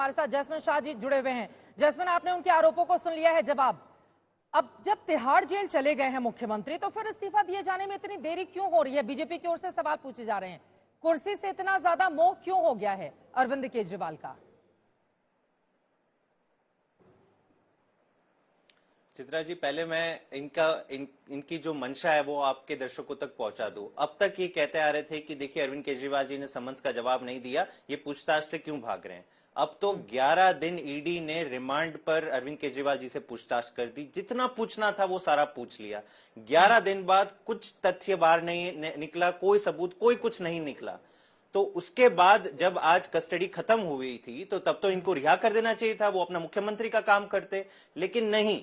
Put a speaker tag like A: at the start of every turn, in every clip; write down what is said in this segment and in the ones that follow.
A: हमारे साथ जैस्मिन शाह जी जुड़े हुए हैं। जैस्मिन, आपने उनके आरोपों को सुन लिया है जवाब। अब जब तिहाड़ जेल चले गए हैं मुख्यमंत्री, तो फिर इस्तीफा दिए जाने में इतनी देरी क्यों हो रही है? बीजेपी की ओर से सवाल पूछे जा रहे हैं, कुर्सी से इतना ज्यादा मोह क्यों हो गया है अरविंद केजरीवाल का?
B: चित्रा जी, पहले मैं इनकी जो मंशा है वो आपके दर्शकों तक पहुंचा दूं। अब तक ये कहते आ रहे थे कि देखिए अरविंद केजरीवाल जी ने समन्स का जवाब नहीं दिया, ये पूछताछ से क्यों भाग रहे हैं। अब तो 11 दिन ईडी ने रिमांड पर अरविंद केजरीवाल जी से पूछताछ कर दी, जितना पूछना था वो सारा पूछ लिया। 11 दिन बाद कुछ तथ्य बाहर नहीं निकला, कोई सबूत, कोई कुछ नहीं निकला। तो उसके बाद जब आज कस्टडी खत्म हुई थी तो तब तो इनको रिहा कर देना चाहिए था, वो अपना मुख्यमंत्री का काम करते, लेकिन नहीं।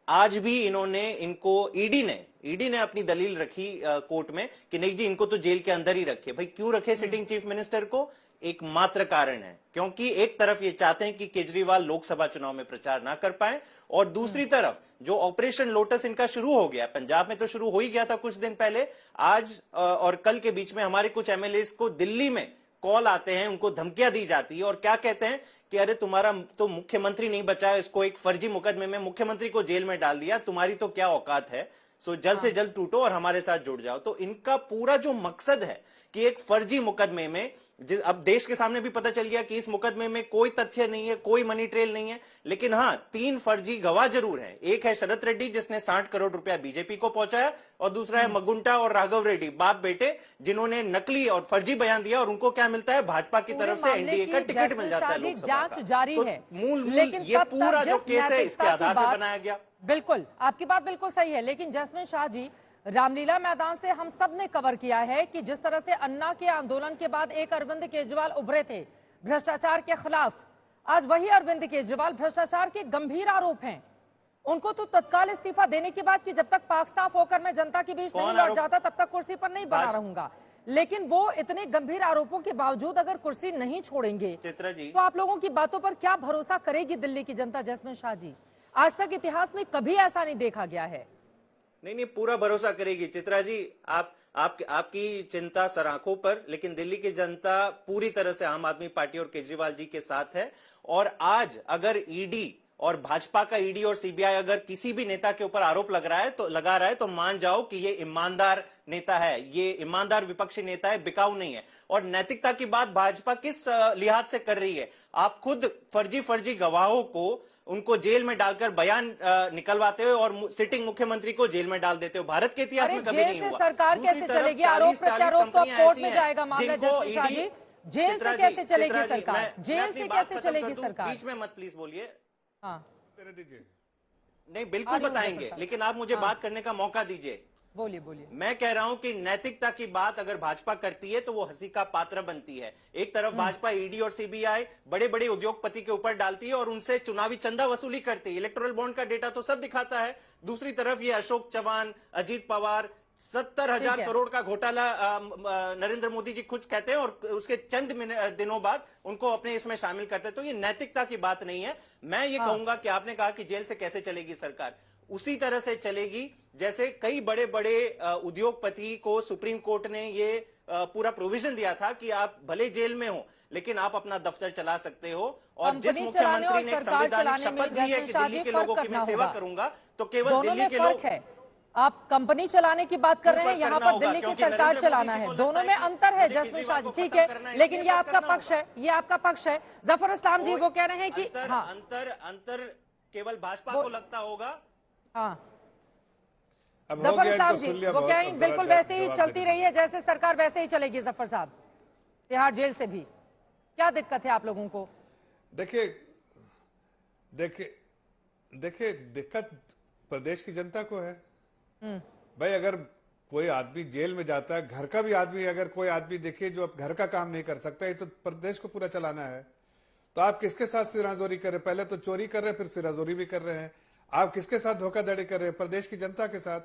B: आज भी इनको ईडी ने अपनी दलील रखी कोर्ट में कि नहीं जी, इनको तो जेल के अंदर ही रखे। भाई क्यों रखे सिटिंग चीफ मिनिस्टर को? एक मात्र कारण है, क्योंकि एक तरफ ये चाहते हैं कि केजरीवाल लोकसभा चुनाव में प्रचार ना कर पाए, और दूसरी तरफ जो ऑपरेशन लोटस इनका शुरू हो गया, पंजाब में तो शुरू हो ही गया था कुछ दिन पहले, आज और कल के बीच में हमारे कुछ एमएलए को दिल्ली में कॉल आते हैं, उनको धमकियां दी जाती है और क्या कहते हैं कि अरे तुम्हारा तो मुख्यमंत्री नहीं बचा, इसको एक फर्जी मुकदमे में मुख्यमंत्री को जेल में डाल दिया, तुम्हारी तो क्या औकात है, सो जल्द से जल्द टूटो और हमारे साथ जुड़ जाओ। तो इनका पूरा जो मकसद है कि एक फर्जी मुकदमे में, अब देश के सामने भी पता चल गया कि इस मुकदमे में कोई तथ्य नहीं है, कोई मनी ट्रेल नहीं है, लेकिन हाँ 3 फर्जी गवाह जरूर हैं। एक है शरद रेड्डी जिसने 60 करोड़ रुपया बीजेपी को पहुंचाया, और दूसरा है मगुंटा और राघव रेड्डी, बाप बेटे, जिन्होंने नकली और फर्जी बयान दिया, और उनको क्या मिलता है? भाजपा की तरफ से एनडीए का टिकट मिल जाता है लोकसभा का।
A: जारी है,
B: लेकिन ये पूरा जो केस है इसके आधार पर बनाया गया।
A: बिल्कुल, आपकी बात बिल्कुल सही है, लेकिन जैस्मिन शाह जी, रामलीला मैदान से हम सब ने कवर किया है कि जिस तरह से अन्ना के आंदोलन के बाद एक अरविंद केजरीवाल उभरे थे भ्रष्टाचार के खिलाफ, आज वही अरविंद केजरीवाल भ्रष्टाचार के गंभीर आरोप हैं। उनको तो तत्काल इस्तीफा देने की बात कि जब तक पाक साफ होकर मैं जनता के बीच नहीं लौट जाता तब तक कुर्सी पर नहीं बना रहूंगा, लेकिन वो इतने गंभीर आरोपों के बावजूद अगर कुर्सी नहीं छोड़ेंगे
B: चित्रा जी,
A: तो आप लोगों की बातों पर क्या भरोसा करेगी दिल्ली की जनता? जैस्मिन शाह जी, आज तक इतिहास में कभी ऐसा नहीं देखा गया है।
B: नहीं, पूरा भरोसा करेगी चित्रा जी। आपकी चिंता सराखों पर, लेकिन दिल्ली की जनता पूरी तरह से आम आदमी पार्टी और केजरीवाल जी के साथ है। और आज अगर ईडी और भाजपा का ईडी और सीबीआई अगर किसी भी नेता के ऊपर आरोप लगा रहा है तो मान जाओ कि ये ईमानदार नेता है, ये ईमानदार विपक्षी नेता है, बिकाऊ नहीं है। और नैतिकता की बात भाजपा किस लिहाज से कर रही है? आप खुद फर्जी गवाहों को उनको जेल में डालकर बयान निकलवाते हो और सिटिंग मुख्यमंत्री को जेल में डाल देते हो। भारत के इतिहास में कभी नहीं हुआ।
A: सरकार कैसे चलेगी? आरोप प्रत्यारोप तो कोर्ट में जाएगा मामला। जैस्मिन शाह जी, जेल से कैसे चलेगी सरकार? जेल से कैसे चलेगी सरकार?
B: बीच में मत प्लीज बोलिए।
A: हाँ,
B: नहीं, बिल्कुल बताएंगे, लेकिन आप मुझे बात करने का मौका दीजिए।
A: बोलिए।
B: मैं कह रहा हूं कि नैतिकता की बात अगर भाजपा करती है तो वो हंसी का पात्र बनती है। एक तरफ भाजपा ईडी और सीबीआई बड़े बड़े उद्योगपति के ऊपर डालती है और उनसे चुनावी चंदा वसूली करती है, इलेक्टोरल बॉन्ड का डेटा तो सब दिखाता है। दूसरी तरफ ये अशोक चव्हाण, अजीत पवार, 70,000 करोड़ का घोटाला नरेंद्र मोदी जी खुद कहते हैं और उसके चंद दिनों बाद उनको अपने इसमें शामिल करते हैं। तो ये नैतिकता की बात नहीं है। मैं ये कहूंगा कि आपने कहा कि जेल से कैसे चलेगी सरकार, उसी तरह से चलेगी जैसे कई बड़े बड़े उद्योगपति को सुप्रीम कोर्ट ने ये पूरा प्रोविजन दिया था कि आप भले जेल में हो लेकिन आप अपना दफ्तर चला सकते हो। और जिस मुख्यमंत्री ने संवैधानिक शपथ ली है कि दिल्ली के लोगों की मैं सेवा करूंगा, तो केवल दिल्ली के लोग
A: है। आप कंपनी चलाने की बात कर रहे हैं, यहाँ पर दिल्ली की सरकार चलाना है, दोनों में अंतर है। जैस्मिन शाह जी, ठीक है, लेकिन ये आपका पक्ष है, ये आपका पक्ष है। जफर इस्लाम जी वो कह रहे हैं कि
B: अंतर केवल भाजपा को लगता होगा।
A: हाँ, जफर इस्लाम जी वो कहें बिल्कुल वैसे ही चलती रही है जैसे सरकार वैसे ही चलेगी। जफर साहब, तिहाड़ जेल से भी क्या दिक्कत है आप लोगों को?
C: देखिए दिक्कत प्रदेश की जनता को है। भाई अगर कोई आदमी जेल में जाता है, घर का भी आदमी, अगर कोई आदमी देखिए जो घर का काम नहीं कर सकता, ये तो प्रदेश को पूरा चलाना है, तो आप किसके साथ सिराजोरी कर रहे? पहले तो चोरी कर रहे हैं, फिर सिराजोरी भी कर रहे हैं। आप किसके साथ धोखाधड़ी कर रहे हैं? प्रदेश की जनता के साथ।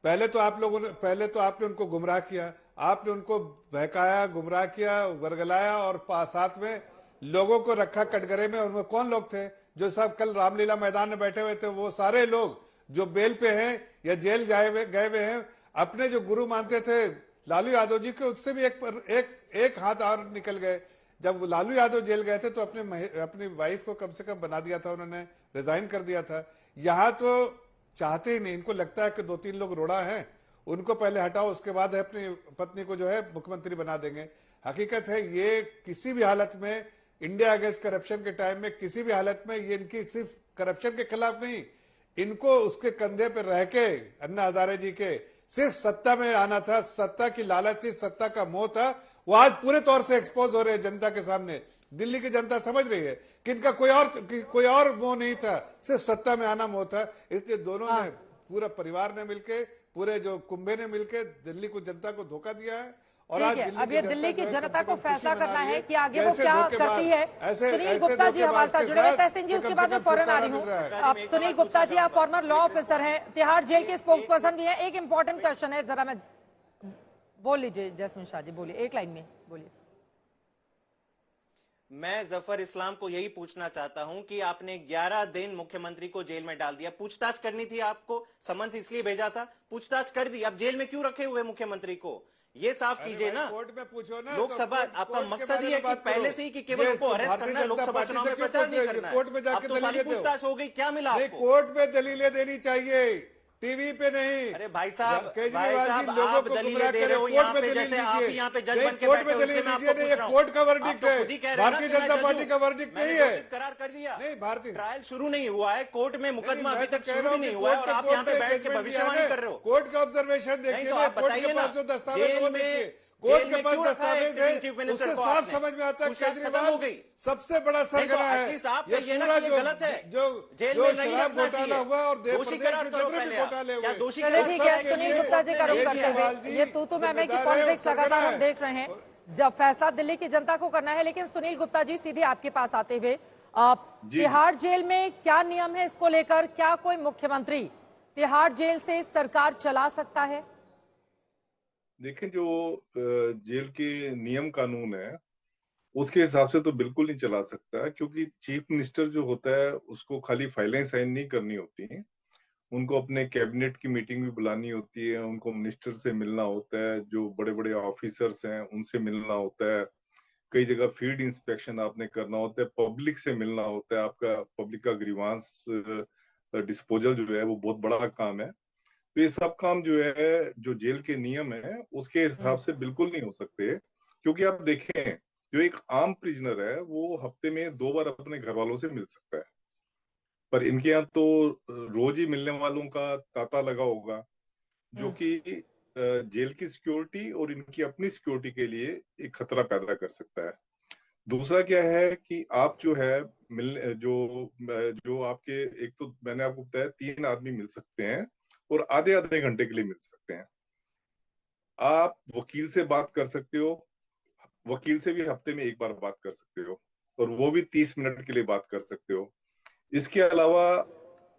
C: पहले तो आपने उनको गुमराह किया, आपने उनको बहकाया, गुमराह किया, वर्गलाया और साथ में लोगों को रखा कटघरे में। उनमें कौन लोग थे जो सब कल रामलीला मैदान में बैठे हुए थे? वो सारे लोग जो बेल पे हैं या जेल गए हुए हैं, अपने जो गुरु मानते थे लालू यादव जी के, उससे भी एक हाथ और निकल गए। जब लालू यादव जेल गए थे तो अपनी वाइफ को कम से कम बना दिया था, उन्होंने रिजाइन कर दिया था। यहाँ तो चाहते ही नहीं, इनको लगता है कि 2-3 लोग रोड़ा हैं, उनको पहले हटाओ, उसके बाद अपनी पत्नी को जो है मुख्यमंत्री बना देंगे। हकीकत है ये किसी भी हालत में इंडिया अगेंस्ट करप्शन के टाइम में किसी भी हालत में ये इनकी सिर्फ करप्शन के खिलाफ नहीं, इनको उसके कंधे पर रह के अन्ना हजारे जी के सिर्फ सत्ता में आना था, सत्ता की लालच थी, सत्ता का मोह था। वो आज पूरे तौर से एक्सपोज हो रहे हैं जनता के सामने। दिल्ली की जनता समझ रही है कि इनका कोई और मोह नहीं था, सिर्फ सत्ता में आना मोह था। इसलिए दोनों ने, पूरा परिवार ने मिलके, पूरे जो कुंभे ने मिलके दिल्ली को जनता को धोखा दिया है। और आज
A: अब ये दिल्ली की जनता को फैसला करना है कि आगे वो
C: कैसे
A: क्या
C: धोखेबाज,
A: करती है।
C: ऐसे
A: सुनील गुप्ता जी हमारे साथ जुड़े हुए। तहसीन जी,
C: से
A: उसके
C: कम
A: बाद
C: से
A: में
C: कम
A: फौरन आ
C: छुटकारा
A: रही
C: मिल रहा है।
A: हूँ। अब सुनील गुप्ता जी, आप फॉर्मर लॉ ऑफिसर हैं, तिहाड़ जेल के स्पोक्स पर्सन भी हैं। एक इंपॉर्टेंट क्वेश्चन है, जरा मैं बोल लीजिए जैस्मिन शाह जी, बोलिए, एक लाइन में बोलिए।
B: मैं जफर इस्लाम को यही पूछना चाहता हूं कि आपने 11 दिन मुख्यमंत्री को जेल में डाल दिया। पूछताछ करनी थी आपको, समन्स इसलिए भेजा था, पूछताछ कर दी, अब जेल में क्यों रखे हुए मुख्यमंत्री को? ये साफ कीजिए ना।
C: कोर्ट में पूछो ना।
B: लोकसभा आपका मकसद ही है कि पहले से ही कि केवल उनको अरेस्ट करना है, लोकसभा चुनाव में प्रचार नहीं करना है।
C: कोर्ट में जाके
B: अब तो सारी पूछताछ हो गई, क्या मिला आपको?
C: कोर्ट में दलीलें देनी चाहिए, टीवी पे नहीं।
B: अरे भाई साहब,
C: केजरीवाल जी लोगों
B: आप
C: को
B: दलीलें दे रहे हो यहाँ पे, जैसे आप यहाँ पे जज बन के
C: कोर्ट
B: बैठे
C: में
B: हो,
C: दलील
B: इसलिए मैं आपको
C: लीजिए।
B: पूछ
C: ये
B: रहा हूँ।
C: कोर्ट का
B: आप
C: वर्डिक्ट
B: तो
C: है,
B: खुद ही कह रहे हैं ना
C: भारतीय
B: कि मैं
C: जनता
B: जज
C: पार्टी
B: हूँ।
C: का वर्डिक्ट
B: मैंने
C: नहीं है।
B: घोषित करार कर दिया।
C: नहीं, भारतीय
B: ट्रायल शुरू नहीं हुआ है, कोर्ट में मुकदमा अभी तक
C: कह
B: शुरू
C: रहा
B: भी
C: हूं
B: नहीं
C: कि
B: हुआ है, और आप यहाँ पे बैठ के
C: जजमेंट
B: भविष्यवाणी
C: दिया है।
B: कर रहे हो।
C: कोर्ट का ऑब्जर्वेशन
B: नहीं
C: देखिए
B: तो
C: ना,
B: आप
C: कोर्ट
B: बताइए
C: के
B: ना,
C: पास जो दस्तावेज है वो देखिए, कोर्ट
B: जेल
C: के
B: में
C: पास
B: क्यों रखा है
C: दस्तावेज
B: सिटिंग चीफ
C: है,
B: मिनिस्टर
C: उससे
B: को
C: साफ
B: आपने?
C: समझ में आता है
B: पूछताछ खत्म
C: केजरीवाल
B: हो गई।
C: सबसे बड़ा सरगना है।
B: एटलीस्ट आप
C: ये
B: कहिए ना
C: पूरा
B: कि ये गलत है,
C: जो
B: जेल
C: जो
B: में नहीं
C: शराब
B: रखना
C: घोटाला
B: चाहिए।
C: हुआ और
B: दोषी
C: प्रदेश
B: करार
C: में
B: करो
C: जितने
B: पहले
C: भी
B: आप।
C: घोटाले
B: क्या
C: हुए,
B: दोषी
A: चलिए
B: करार
A: ठीक
B: करो?
A: है, सुनील गुप्ता जी का रुख करते हुए, ये तू मैं की पॉलिटिक्स लगातार हम देख रहे हैं। जब फैसला दिल्ली की जनता को करना है, लेकिन सुनील गुप्ता जी सीधे आपके पास आते हुए, तिहाड़ जेल में क्या नियम है इसको लेकर? क्या कोई मुख्यमंत्री तिहाड़ जेल से सरकार चला सकता है?
D: देखिए, जो जेल के नियम कानून है उसके हिसाब से तो बिल्कुल नहीं चला सकता, क्योंकि चीफ मिनिस्टर जो होता है उसको खाली फाइलें साइन नहीं करनी होती हैं, उनको अपने कैबिनेट की मीटिंग भी बुलानी होती है, उनको मिनिस्टर से मिलना होता है, जो बड़े बड़े ऑफिसर्स हैं उनसे मिलना होता है, कई जगह फील्ड इंस्पेक्शन आपने करना होता है, पब्लिक से मिलना होता है, आपका पब्लिक का ग्रीवांस डिस्पोजल जो है वो बहुत बड़ा काम है। तो ये सब काम जो है, जो जेल के नियम है उसके हिसाब से बिल्कुल नहीं हो सकते, क्योंकि आप देखें जो एक आम प्रिजनर है वो हफ्ते में 2 बार अपने घर वालों से मिल सकता है, पर इनके यहाँ तो रोज ही मिलने वालों का तांता लगा होगा, जो कि जेल की सिक्योरिटी और इनकी अपनी सिक्योरिटी के लिए एक खतरा पैदा कर सकता है। दूसरा क्या है कि आप जो है मिल जो जो आपके, एक तो मैंने आपको बताया 3 आदमी मिल सकते हैं और आधे आधे घंटे के लिए मिल सकते हैं। आप वकील से बात कर सकते हो, वकील से भी हफ्ते में 1 बार बात कर सकते हो, और वो भी 30 मिनट के लिए बात कर सकते हो। इसके अलावा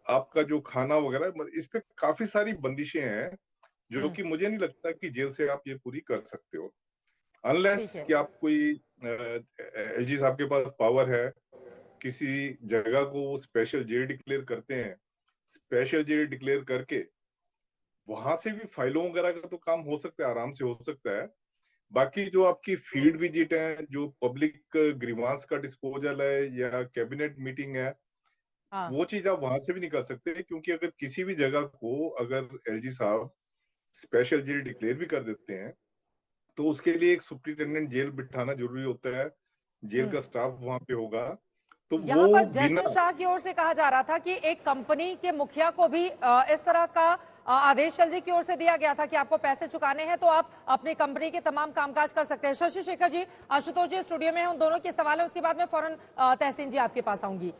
D: आपका जो खाना वगैरह, इस पे काफी सारी बंदिशें हैं जो कि मुझे नहीं लगता कि जेल से आप ये पूरी कर सकते हो, अनलेस कि आप कोई एलजी साहब के पास पावर है, किसी जगह को वो स्पेशल जेल डिक्लेयर करते हैं, स्पेशल जेल डिक्लेयर करके वहां से भी फाइलों वगैरह का तो काम हो सकता है, आराम से हो सकता है। बाकी जो आपकी फील्ड विजिट है, जो पब्लिक ग्रीवांस का डिस्पोजल है या कैबिनेट मीटिंग है, वो चीज आप वहां से भी नहीं कर सकते, क्योंकि अगर किसी भी जगह को अगर एलजी साहब स्पेशल जेल डिक्लेयर भी कर देते हैं तो उसके लिए एक सुप्रिंटेंडेंट जेल बिठाना जरूरी होता है, जेल का स्टाफ वहां पे होगा। तो
A: यहाँ
D: वो
A: पर
D: बिना
A: जैस्मिन शाह की ओर से कहा जा रहा था कि एक कंपनी के मुखिया को भी इस तरह का आदेश एलजी की ओर से दिया गया था कि आपको पैसे चुकाने हैं तो आप अपनी कंपनी के तमाम कामकाज कर सकते हैं। शशि शेखर जी, आशुतोष जी स्टूडियो में हैं, उन दोनों के सवाल है, उसके बाद में फौरन तहसीन जी आपके पास आऊंगी।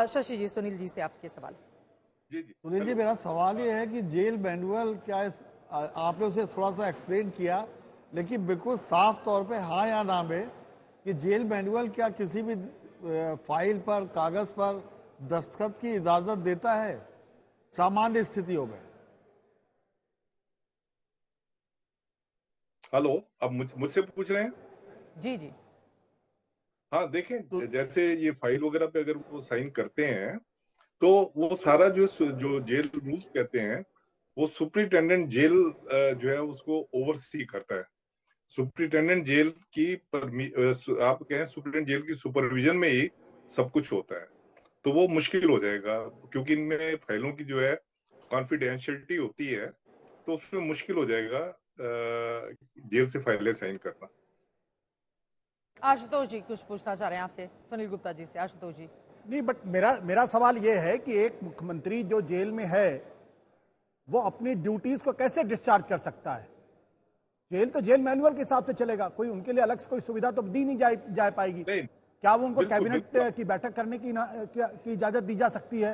A: शशि जी, सुनील जी से आपके सवाल।
D: जी
E: सुनील जी, मेरा सवाल ये है कि जेल मैनुअल क्या आपने उसे थोड़ा सा एक्सप्लेन किया, लेकिन बिल्कुल साफ तौर पे हाँ या ना में कि जेल मैनुअल क्या किसी भी फाइल पर, कागज पर दस्तखत की इजाजत देता है सामान्य स्थितियों में?
D: हेलो, अब मुझसे पूछ रहे हैं?
A: जी जी।
D: हाँ, देखें, जैसे ये फाइल वगैरह पे अगर वो साइन करते हैं तो वो सारा जो जेल रूल्स कहते हैं वो सुप्रिंटेंडेंट जेल जो है उसको ओवरसी करता है। सुप्रिंटेंडेंट जेल की आप कहें सुप्रिंटेंडेंट जेल की सुपरविजन में ही सब कुछ होता है, तो वो मुश्किल हो जाएगा, क्योंकि इनमें फाइलों की जो है कॉन्फिडेंशियलिटी होती है, तो उसमें मुश्किल हो जाएगा जेल से फाइलें साइन करना।
A: आशुतोष जी कुछ पूछना चाह रहे हैं आपसे, सुनील गुप्ता जी से। आशुतोष जी।
F: नहीं, बट मेरा सवाल यह है कि एक मुख्यमंत्री जो जेल में है वो अपनी ड्यूटीज को कैसे डिस्चार्ज कर सकता है? जेल तो जेल मैनुअल के हिसाब से चलेगा, कोई उनके लिए अलग से कोई सुविधा तो दी नहीं जा पाएगी।
D: नहीं,
F: क्या वो उनको
D: बिल्कुल,
F: कैबिनेट
D: बिल्कुल।
F: की बैठक करने की इजाजत दी जा सकती है?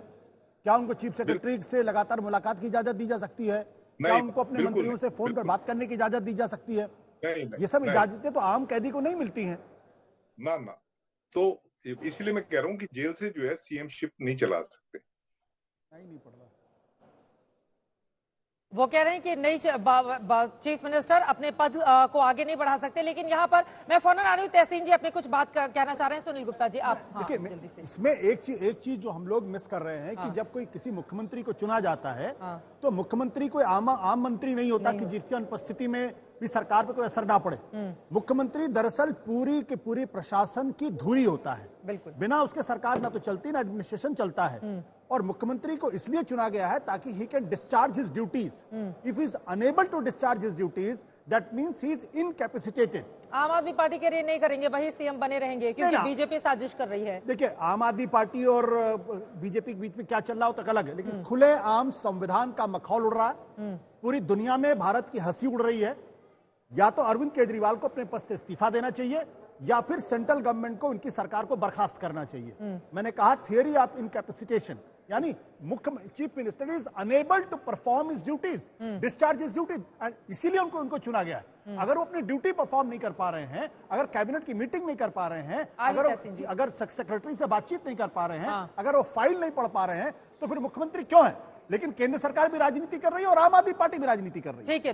F: क्या उनको चीफ सेक्रेटरी से लगातार मुलाकात की इजाजत दी जा सकती है? क्या
D: नहीं,
F: उनको अपने
D: बिल्कुल
F: मंत्रियों
D: नहीं,
F: से फोन पर
D: बिल्कुल।
F: बात करने की इजाजत दी जा सकती है?
D: नहीं,
F: ये सब
D: नहीं,
F: इजाजतें तो आम कैदी को नहीं मिलती हैं।
D: ना, तो इसलिए मैं कह रहा हूँ कि जेल से जो है सीएम शिप नहीं चला सकते।
F: नहीं पड़ रहा।
A: वो कह रहे हैं कि नई चीफ मिनिस्टर अपने पद को आगे नहीं बढ़ा सकते। लेकिन यहाँ पर मैं फौरन आ रही हूँ, तहसीन जी अपने कुछ बात कहना चाह रहे हैं। सुनील गुप्ता जी आप
F: देखिए,
A: जल्दी से।
F: इसमें एक चीज जो हम लोग मिस कर रहे हैं कि जब कोई किसी मुख्यमंत्री को चुना जाता है तो मुख्यमंत्री कोई आम मंत्री नहीं होता कि जिसकी अनुपस्थिति में भी सरकार पे कोई असर ना पड़े। मुख्यमंत्री दरअसल पूरी की पूरी प्रशासन की धुरी होता है।
A: बिल्कुल।
F: बिना उसके सरकार ना तो चलती ना एडमिनिस्ट्रेशन चलता है। और मुख्यमंत्री को इसलिए चुना गया है ताकि he can discharge his duties. If is unable to discharge his duties that means he is incapacitated.
A: Aam Aadmi party के लिए नहीं करेंगे, वही सीएम बने रहेंगे क्योंकि बीजेपी साजिश कर रही है।
F: देखिए, आम आदमी पार्टी और बीजेपी के बीच में क्या चल रहा हो तक अलग है, लेकिन खुले आम संविधान का मखौल उड़ रहा है। पूरी दुनिया में भारत की हंसी उड़ रही है। या तो अरविंद केजरीवाल को अपने पद से इस्तीफा देना चाहिए या फिर सेंट्रल गवर्नमेंट को उनकी सरकार को बर्खास्त करना चाहिए। मैंने कहा थियरी ऑफ इनकैपेसिटेशन, यानी मुख्य chief minister is unable to perform his duties, discharge his duties, and इसीलिए उनको चुना गया है। अगर वो अपनी ड्यूटी परफॉर्म नहीं कर पा रहे हैं, अगर कैबिनेट की मीटिंग नहीं कर पा रहे हैं, अगर सेक्रेटरी से बातचीत नहीं कर पा रहे हैं, अगर वो फाइल नहीं पढ़ पा रहे हैं, तो फिर मुख्यमंत्री क्यों है? लेकिन केंद्र सरकार भी राजनीति कर रही है और आम आदमी पार्टी भी राजनीति कर रही है।
A: ठीक है।